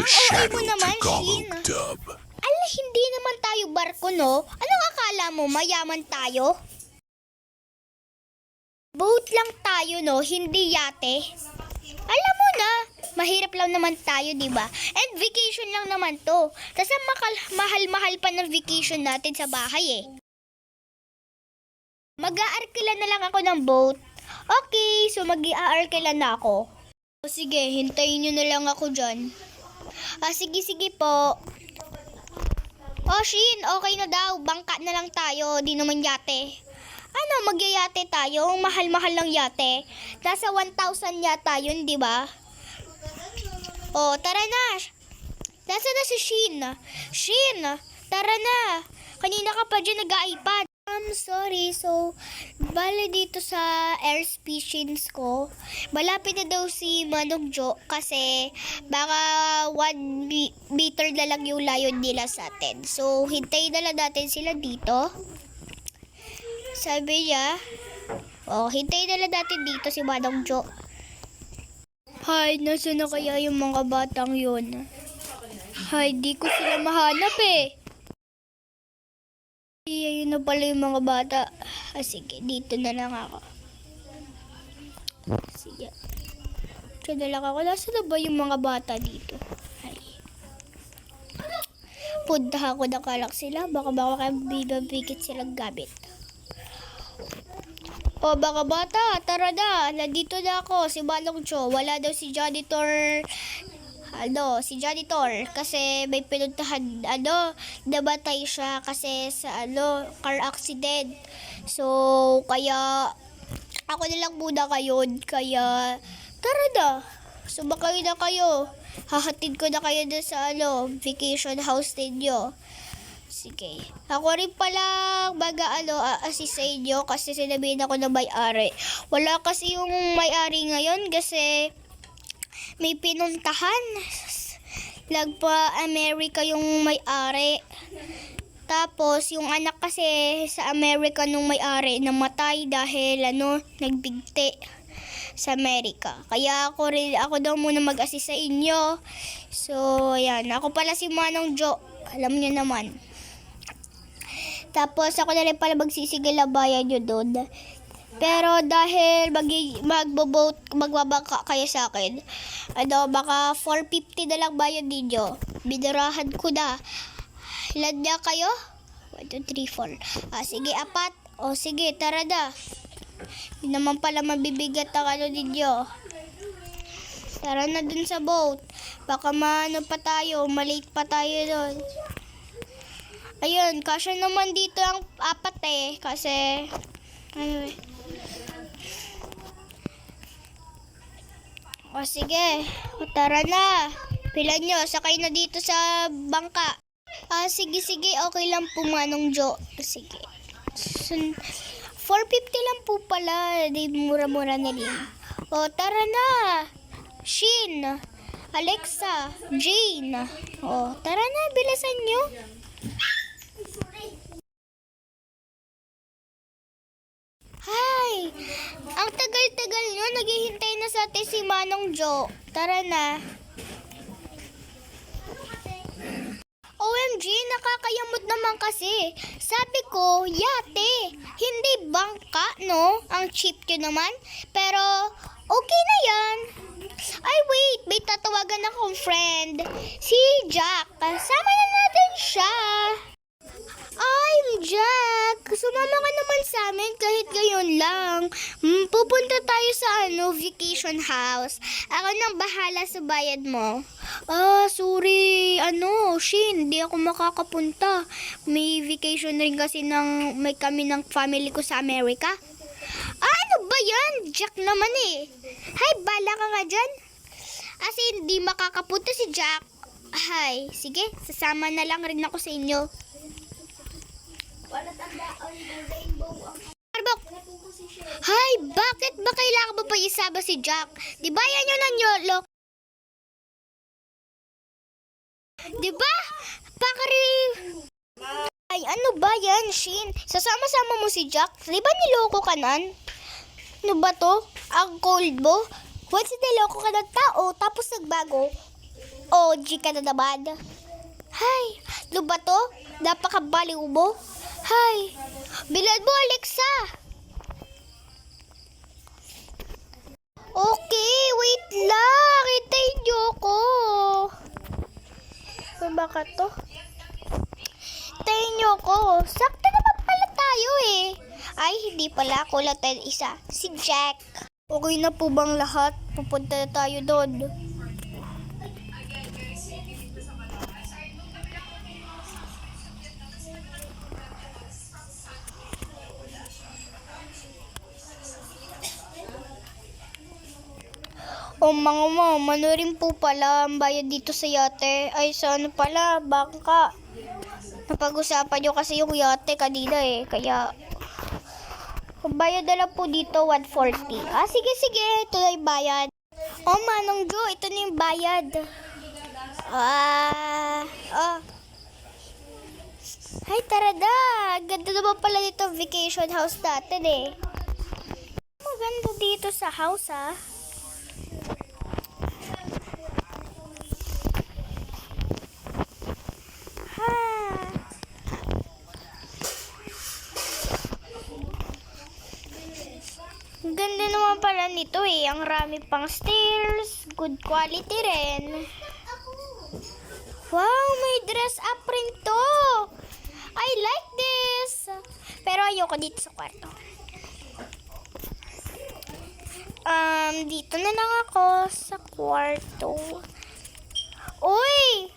The Ang OA mo Shadow naman, Tagalog Shin. dub. Ala, hindi naman tayo barko, no? Anong akala mo, mayaman tayo? Boat lang tayo, no? Hindi yate. Alam mo na, mahirap lang naman tayo, di ba? And vacation lang naman to. Kasi mahal-mahal pa ng vacation natin sa bahay, eh. Mag-aarkila na lang ako ng boat. Okay, so mag-aarkila na ako. O sige, hintayin nyo na lang ako dyan. Sige po. Shin, okay na daw. Bangka na lang tayo. Di naman yate. Ano, magyayate tayo? Mahal-mahal lang yate. Nasa 1,000 yata yun, di ba? Tara na. Nasaan na si Shin? Shin, tara na. Kanina ka pa dyan nag-iPad. I'm sorry. So, bale dito sa air species ko, malapit na daw si Manong Jo kasi baka 1 meter na lang yung layo nila sa atin. So, hintayin na lang natin sila dito. Sabi niya, hintayin na lang natin dito si Manong Jo. Hay, nasa na kaya yung mga batang yun? Hay, di ko sila mahanap eh. Ayun na pala yung mga bata. Sige, dito na lang ako. Sige. Diyan na lang ako. Nasaan na ba yung mga bata dito? Ay. Punta ako na kalak sila. Baka bibabigit silang gamit. Baka bata, tara na. Nandito na ako. Si Manong Jo. Wala daw si janitor. Kasi may pinuntahan, nabatay siya kasi sa, car accident. So, kaya, ako na lang muna ngayon. Kaya, tara na. Sumakay na kayo. Hahatid ko na kayo na sa, vacation house ninyo. Sige. Ako rin pala assist sa inyo kasi sinabihin ako na may-ari. Wala kasi yung may-ari ngayon kasi may pinuntahan. Nagpa-America yung may-ari. Tapos, yung anak kasi sa America nung may-ari namatay dahil nagbigti sa America. Kaya ako daw muna mag-assist sa inyo. So, ayan. Ako pala si Manong Jo. Alam niyo naman. Tapos, ako na rin pala magsisigilabayan nyo doon. Pero dahil magbabangka kayo sa akin, baka 450 na lang bayad ninyo. Binarahan ko na. Ilan niya kayo? 1, 2, 3, 4. Sige, 4. Sige, tara na. Hindi naman pala mabibigat ang ninyo. Tara na dun sa boat. Baka pa tayo, malate pa tayo doon. Ayun, kasya naman dito ang 4 kasi sige, tara na. Pila nyo, sakay na dito sa bangka. Sige, okay lang po Manong Jo. Sige. 450 lang po pala. Di mura-mura na din. Tara na. Shin, Alexa, Jane. Tara na, bilisan nyo. Hi! Ang tagal-tagal nyo, naghihintay na sa atin si Manong Jo. Tara na. OMG, nakakayamot naman kasi. Sabi ko, yate. Hindi bangka, no? Ang cheap yun naman. Pero, okay na yan. Ay, wait. May tatawagan akong friend. Si Jack. Sama na natin siya. Ay, Jack, sumama ka naman sa amin kahit gayon lang. Pupunta tayo sa vacation house. Ako nang bahala sa bayad mo. Sorry, Shin, hindi ako makakapunta. May vacation rin kasi may kami ng family ko sa Amerika. Ano ba yan? Jack naman eh. Hay, bala ka nga dyan. Kasi hindi makakapunta si Jack. Hay, sige, sasama na lang rin ako sa inyo. Hay, bakit ba kailangan mo pa isama si Jack? Di ba yan yun ang YOLO? Di ba? Ay, ano ba yan, Shin? Sasama-sama mo si Jack? Di ba niloko ka nan? Ano ba to? Ang cold mo? Once niloko ka ng tao, tapos nagbago? OG ka na naman. Hay, ano ba to? Napakabaliw mo. Hay, bilad mo, Alexa. Okay, wait lang. Hintayin niyo ako. Baka to? Hintayin niyo ako. Sakto naman pala tayo eh. Ay, hindi pala. Kulang tayo isa. Si Jack. Okay na po bang lahat? Pupunta na tayo doon. O mga ma'am, ano rin po pala ang bayad dito sa yate? Ay, sa ano pala, bangka. Napag-usapan nyo kasi yung yate kanina eh. Kaya, bayad na lang po dito, 140. Ah, sige, ito na yung bayad. O, Manong Jo, ito na yung bayad. Ay, tara na. Ganda naman pala dito vacation house natin eh. Maganda dito sa house ah. Ang ganda naman pala nito eh. Ang rami pang stairs. Good quality rin. Wow, may dress up rin to. I like this. Pero ayoko dito sa kwarto. Dito na lang ako sa kwarto. Uy!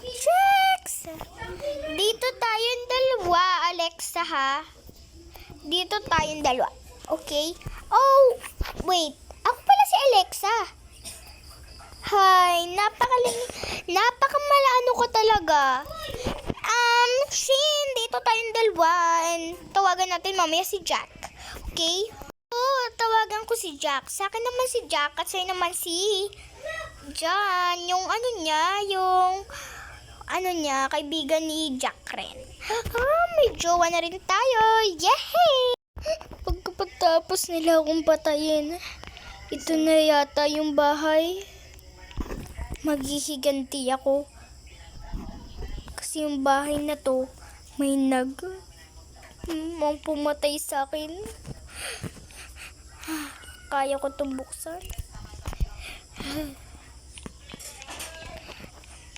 Chicks! Dito tayong dalawa, Alexa ha. Dito tayong dalawa. Okay? Oh, wait. Ako pala si Alexa. Hi, napakamalano ko talaga. Shin, dito tayong dalawa. Tawagan natin mamaya si Jack. Okay? Oh, tawagan ko si Jack. Sa akin naman si Jack at sa'yo naman si John. Yung kaibigan ni Jack rin. May jowa na rin tayo. Yehey! Pagkatapos nila akong patayin, ito na yata yung bahay. Maghihiganti ako. Kasi yung bahay na to, may ang pumatay sa akin. Kaya ko itong buksan.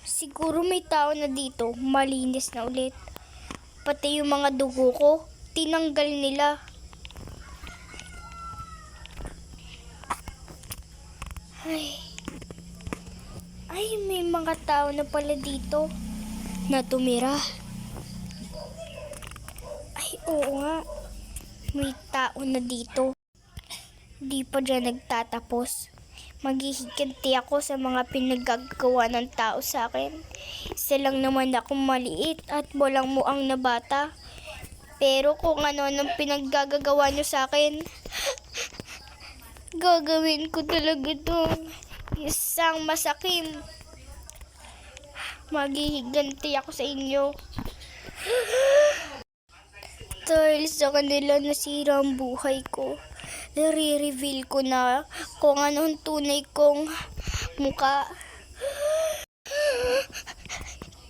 Siguro may tao na dito, malinis na ulit. Pati yung mga dugo ko, tinanggal nila. Ay, may mga tao na pala dito na tumira. Ay, oo nga. May tao na dito. Di pa dyan nagtatapos. Maghihiganti ako sa mga pinagagawa ng tao sa akin. Isa lang naman ako maliit at walang muang na bata. Pero kung ano nang pinaggagawa nyo sa akin, gagawin ko talaga itong isang masakim. Maghihiganti ako sa inyo. Dahil sa kanila nasira ang buhay ko, nare-reveal ko na kung anong tunay kong muka.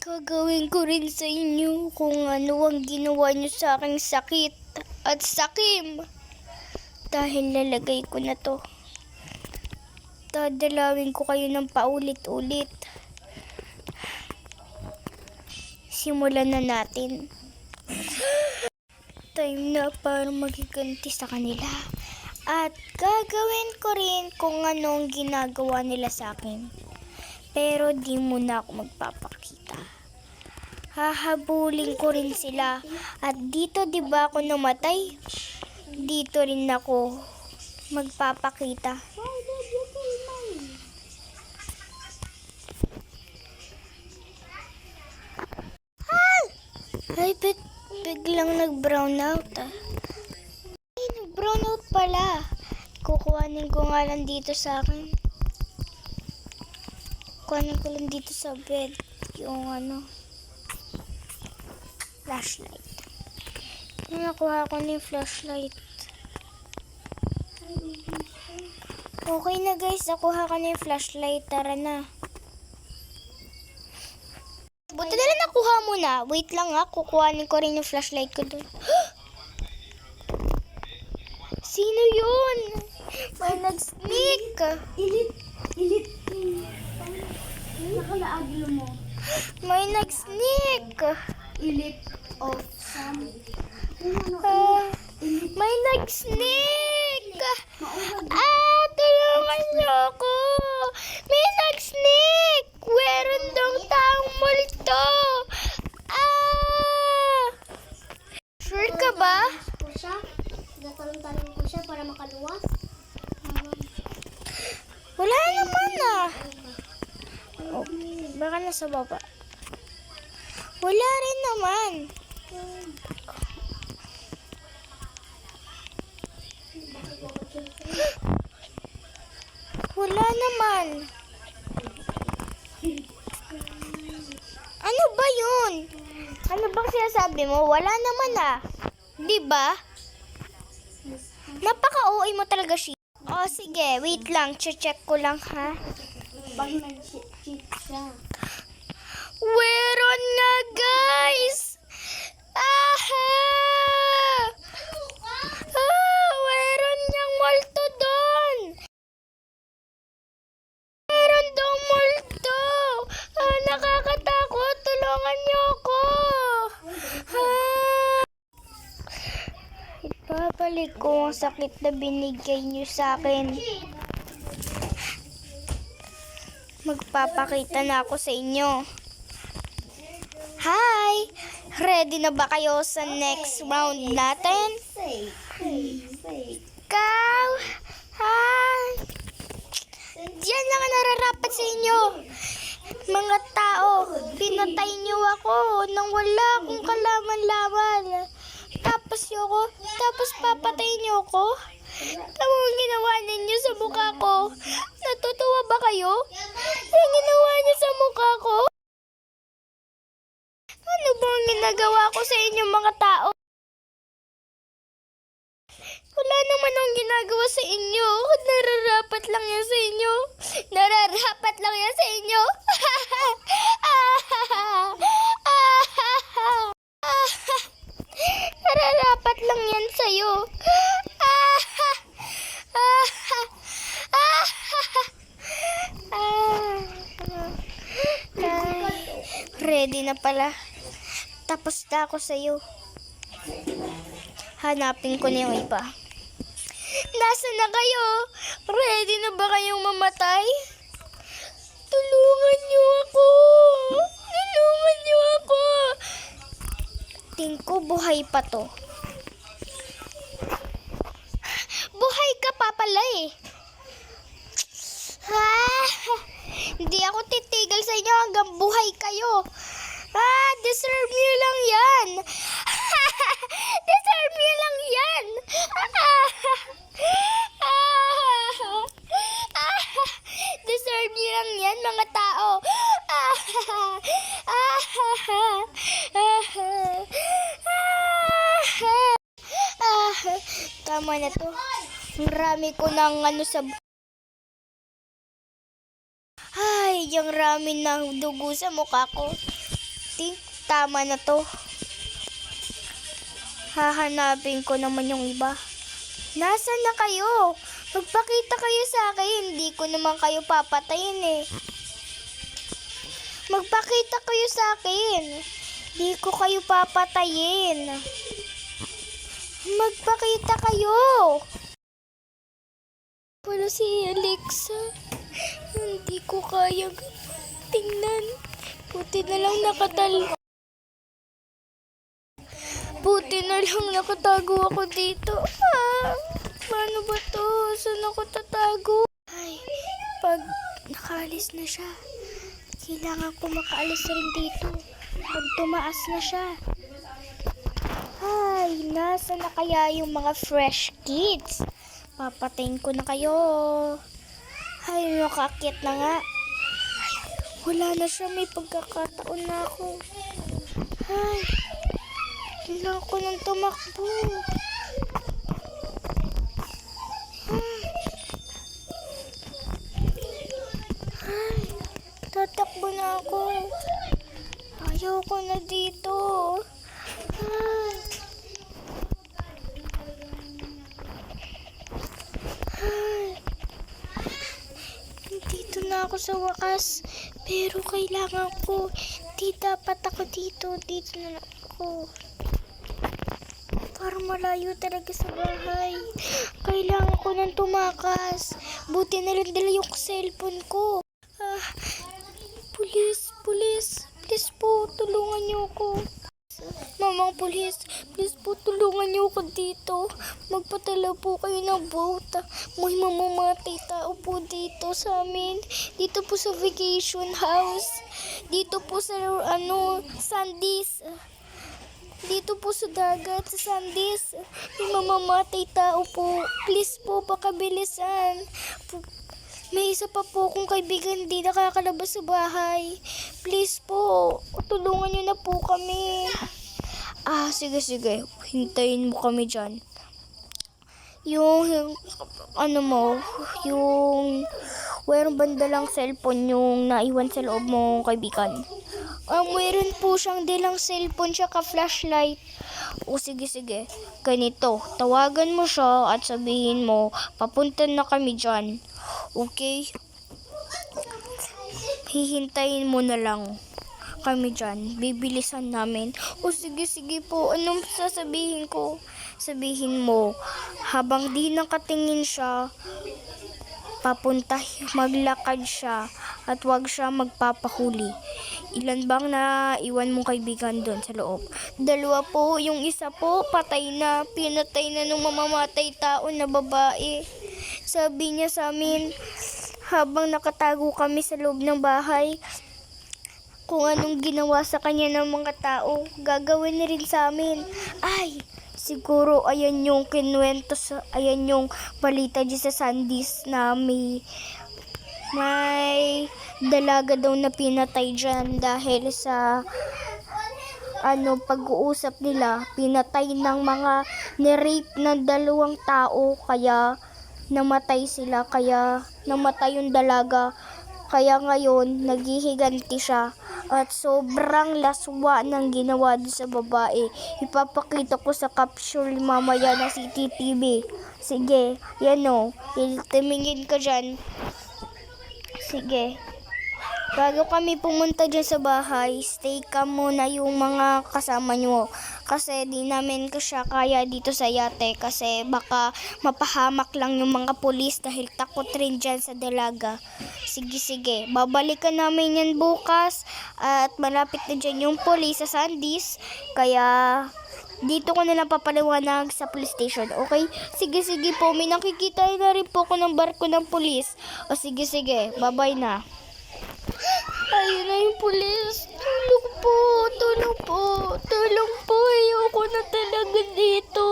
Gagawin ko rin sa inyo kung ano ang ginawa nyo sa aking sakit at sakim. Dahil lalagay ko na to. Dadalawin ko kayo ng paulit-ulit. Simulan na natin. Time na para magiganti sa kanila. At gagawin ko rin kung anong ginagawa nila sa akin. Pero di muna ako magpapakita. Hahabulin ko rin sila. At dito di ba ako namatay? Dito rin ako magpapakita. Ay, biglang nag-brown out ah. Ay, nag-brown out pala. Kukuhanin ko nga lang dito sa akin. Kuhanin ko lang dito sa bed yung flashlight. Nakuha ko na yung flashlight. Okay na guys, nakuha ko na yung flashlight. Tara na. Buti na lang nakuha mo na. Wait lang ha, kukuhanin ko rin yung flashlight ko doon. Sino yun? May nag-sneak. Ilit. Nakalaaglo mo. May nag-sneak. Ilit of some. May nag-sneak. Tulungan niyo ako. May nag-sneak. Meron dong taong multo. Sure ka ba? Ko siya. Natalong-talong ko siya para makaluwas. Wala naman Oh, baka nasa baba. Wala rin naman. Wala naman. Ano ba yun? Ano bang sinasabi mo? Wala naman Di ba? Napaka-OA mo talaga siya. Oh, sige. Wait lang. Check ko lang, ha? Pag nag-cheat siya. Meron nga, guys! Meron niyang multo doon! Meron daw multo! Nakakatakot! Tulungan niyo ako! Ibabalik ko ang sakit na binigay niyo sa akin. Magpapakita na ako sa inyo. Hi! Ready na ba kayo sa next round natin? Ikaw? Hi! Diyan lang ang nararapat sa inyo. Mga tao, pinatay niyo ako nang wala akong kalaman-laman. Tapos papatayin niyo ako? Tama ang ginawa ninyo sa mukha ko. Natutuwa ba kayo? Ang ginawa niyo sa mukha ko? Ano ba ang ginagawa ko sa inyo mga tao? Wala naman akong ginagawa sa inyo. Nararapat lang yan sa inyo. Nararapat lang yan sa inyo. Nararapat lang yan sa'yo. Ready na pala. Tapos na ako sa'yo. Hanapin ko na yung iba. Nasaan na kayo? Ready na ba kayong mamatay? Tulungan niyo ako! Tulungan niyo ako! Tingin ko buhay pa to. Buhay ka pa pala Hindi ako titigil sa inyo hanggang buhay kayo. Deserve niyo lang yan. Deserve niyo lang yan. Deserve niyo lang yan, mga tao. Tama na to. Marami ko ng sa... Ay, yung rami ng dugo sa mukha ko. Tama na to. Hahanapin ko naman yung iba. Nasaan na kayo? Magpakita kayo sa akin. Hindi ko naman kayo papatayin Magpakita kayo sa akin. Hindi ko kayo papatayin. Magpakita kayo. Wala si Alexa. Hindi ko kaya tingnan. Buti na lang nakatago ako dito. Paano ba to? Saan ako tatago? Ay, pag nakaalis na siya, kailangan ko makaalis rin dito. Pag tumaas na siya. Ay, nasa na kaya yung mga fresh kids? Papatayin ko na kayo. Ay, nakakit na nga. Ay, wala na siya. May pagkakataon na ako. Ay, kailangan ko nang tumakbo. Ay, tatakbo na ako. Ayoko na dito. Ay. Ay. Dito na ako sa wakas. Pero kailangan ko. Di dapat ako dito. Dito na lang ako. Parang malayo talaga sa bahay. Kailangan ko nang tumakas. Buti na lang dala yung cellphone ko. Pulis. Please po, tulungan niyo ako. Mamang pulis, please po, tulungan niyo ako dito. Magpadala po kayo ng boat. May mamamatay tao po dito sa amin. Dito po sa vacation house. Dito po sa, Sandis. Dito po sa dagat, sa Sandis. May mamamatay tao po. Please po, pakabilisan. May isa pa po akong kaibigan hindi nakakalabas sa bahay. Please po, tulungan niyo na po kami. Sige. Hintayin mo kami dyan. Yung mayroong bandalang cellphone yung naiwan sa loob mong kaibigan. Mayroon po siyang dalang cellphone tsaka flashlight. Sige. Ganito, tawagan mo siya at sabihin mo, papunta na kami dyan. Okay? Hihintayin mo na lang kami dyan. Bibilisan namin. Sige po. Anong sasabihin ko? Sabihin mo, habang di nakatingin siya, maglakad siya at wag siya magpapahuli. Ilan bang naiwan mong kaibigan doon sa loob? 2 po. Yung isa po, patay na. Pinatay na nung mamamatay tao na babae. Sabi niya sa amin, habang nakatago kami sa loob ng bahay, kung anong ginawa sa kanya ng mga tao, gagawin na rin sa amin. Ay, siguro ayan yung kinuwento ayan yung balita dyan sa Sandis na may dalaga daw na pinatay dyan dahil sa pag-uusap nila, pinatay ng mga ni-rape ng 2 tao, kaya namatay sila, kaya namatay yung dalaga. Kaya ngayon, naghihiganti siya. At sobrang laswa ng ginawa doon sa babae. Ipapakita ko sa capsule mamaya na CCTV. Sige, yan o. Tumingin ka dyan. Sige. Bago kami pumunta dyan sa bahay, stay ka muna yung mga kasama nyo. Kasi di namin siya kaya dito sa yate. Kasi baka mapahamak lang yung mga pulis dahil takot rin dyan sa dalaga. Sige. Babalikan namin yan bukas. At malapit na dyan yung pulis sa Sandis. Kaya dito ko nalang papaliwanag sa police station. Okay? Sige po. May nakikita na rin po ko ng barko ng pulis. Sige. Bye-bye na. Ayun na yung pulis. Tulong po. Ayoko na talaga dito.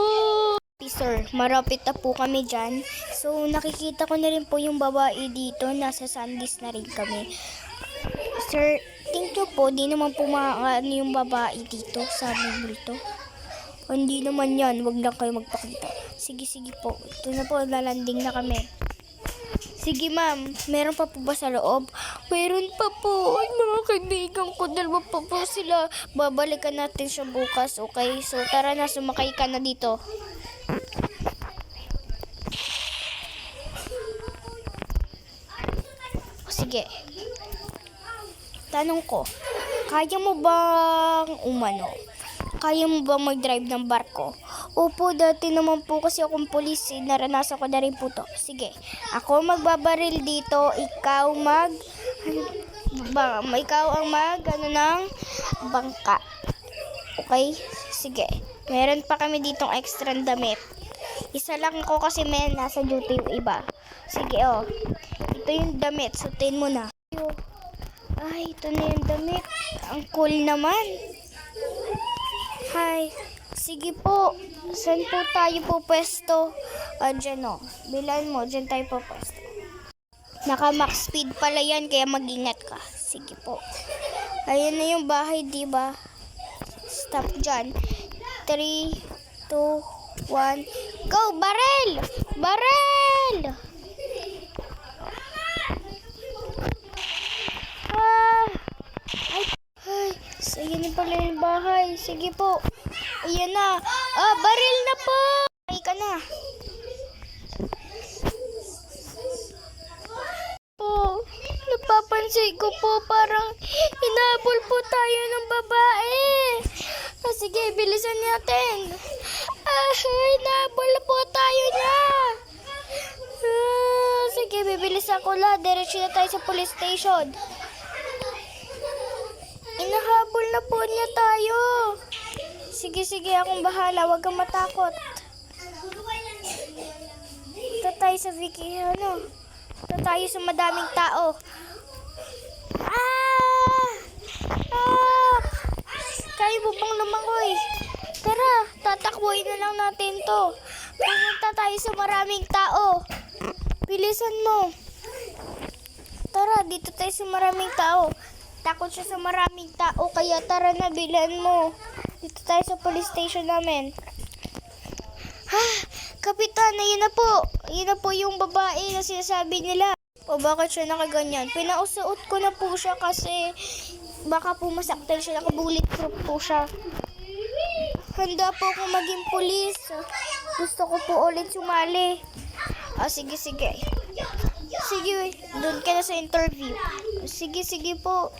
Sir, marapit na po kami dyan. So, nakikita ko na rin po yung babae dito. Nasa Sandis na rin kami. Sir, thank you po. Di naman po yung babae dito sa aming multo. Hindi naman yan. Wag lang kayo magpakita. Sige po. Ito na po. Lalanding na kami. Sige ma'am, meron pa po ba sa loob? Meron pa po. Ay, mga kaibigan ko, 2 pa po sila. Babalikan natin siya bukas, okay? So tara na, sumakay ka na dito. Sige. Tanong ko, kaya mo bang Kaya mo bang mag-drive ng barko? Opo, dati naman po kasi akong pulis. Naranasan ko na rin po to. Sige, ako magbabaril dito. Ikaw ng bangka. Okay? Sige. Meron pa kami ditong extra damit. Isa lang ako kasi nasa duty yung iba. Sige, ito yung damit. Sutin mo na. Ay, ito na yung damit. Ang cool naman. Hi. Sige po. Saan po tayo po pwesto? Dyan o. Bilan mo. Dyan tayo po pwesto. Naka max speed pala yan. Kaya mag-ingat ka. Sige po. Ayan na yung bahay, diba? Stop dyan. 3, 2, 1. Go! Barel! Ayan na pala yung bahay. Sige po. Ayan na. Baril na po. Ay ka na. Po, napapansin ko po parang hinabol po tayo ng babae. Sige, bilisan natin. Hinabol po tayo niya. Sige, bibilis ako la. Diretso na tayo sa police station. Inahabol na po niya tayo. Sige, akong bahala. Huwag kang matakot. Ito tayo sa Vicky, Ito tayo sa madaming tao. Kaya mo bang lumangoy? Tara, tatakbuhin na lang natin to. Pumunta tayo sa maraming tao. Bilisan mo. Tara, dito tayo sa maraming tao. Takot siya sa maraming tao, kaya tara na, bilan mo. Dito tayo sa police station namin. Kapitan, ayun na po. Ayun na po yung babae na sinasabi nila. O bakit siya nakaganyan? Pinausuot ko na po siya kasi baka po masaktan siya. Naka-bulletproof po siya. Handa po akong maging pulis. Gusto ko po ulit sumali. Sige. Sige, doon ka na sa interview. Sige po.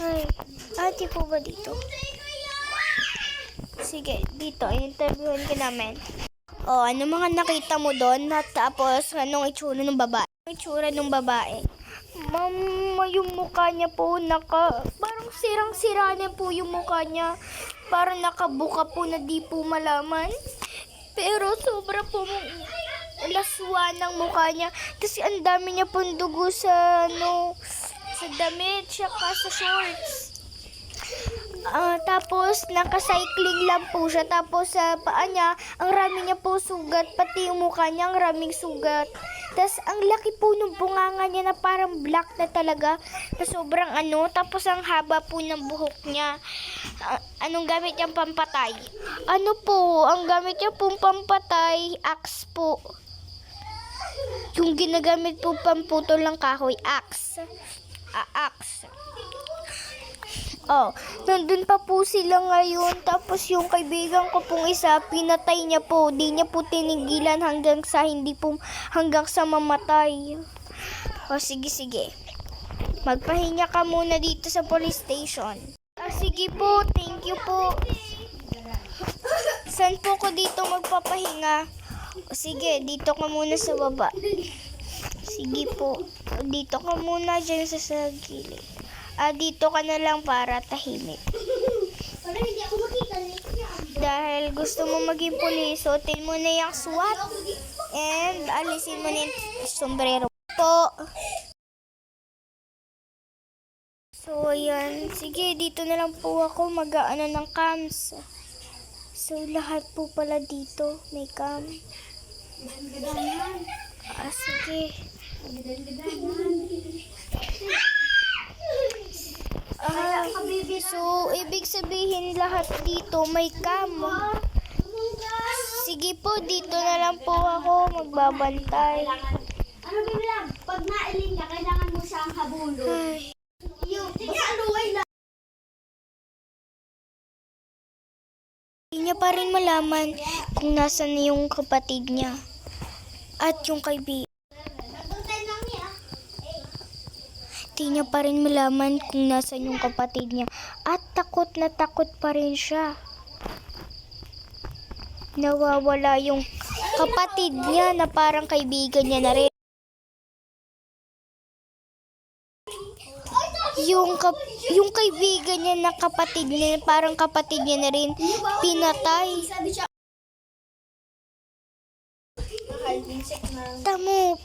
Ay, ate po ba dito? Sige, dito. Interviewin ka namin. Ano mga nakita mo doon? Tapos, anong itsura ng babae? Anong itsura ng babae? Mama, yung mukha niya po parang sirang-sira na po yung mukha niya. Parang nakabuka po na di po malaman. Pero sobra po laswa ng mukha niya. Kasi ang dami niya pong dugo sa damit, saka sa shorts. Tapos, naka-cycling lang po siya. Tapos, sa paa niya, ang rami niya po sugat. Pati yung mukha niya, ang raming sugat. Tapos, ang laki po ng bunganga niya na parang black na talaga. Na sobrang Tapos, ang haba po ng buhok niya. Anong gamit niyang pampatay? Ang gamit niya pong pampatay, axe po. Yung ginagamit po pamputol ng kahoy, axe. Axe. Nandun pa po sila ngayon. Tapos yung kaibigan ko pong isa, pinatay niya po. Di niya po tinigilan hanggang sa mamatay. Sige. Magpahinga ka muna dito sa police station. Sige po, thank you po. Saan po ko dito magpapahinga? Sige, dito ka muna sa baba. Sige po. Dito ka muna dyan sa gilid. Dito ka na lang para tahimik. Dahil gusto mo maging pulis, suotin mo na yung SWAT and alisin mo na yung sombrero po. So, ayan. Sige, dito na lang po ako mag-aano ng cams. So, lahat po pala dito may cam. Sige. So, ibig sabihin lahat dito may cam. Sige po, dito na lang po ako magbabantay. Pag nailing ka, kailangan mo siyang habulon. Hindi niya pa rin malaman kung nasan yung kapatid niya at yung kaibigan. Hindi niya pa rin malaman kung nasan yung kapatid niya at takot na takot pa rin siya. Nawawala yung kapatid niya na parang kaibigan niya na rin. Yung kaibigan niya na kapatid niya, parang kapatid niya na rin, pinatay. Tamo,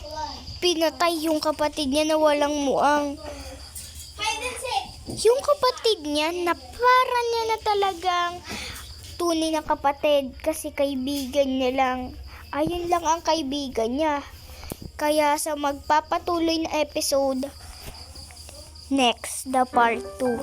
pinatay yung kapatid niya na walang muang. Yung kapatid niya na parang niya na talagang tunay na kapatid kasi kaibigan niya lang. Ayun lang ang kaibigan niya. Kaya sa magpapatuloy na episode, next, the part 2.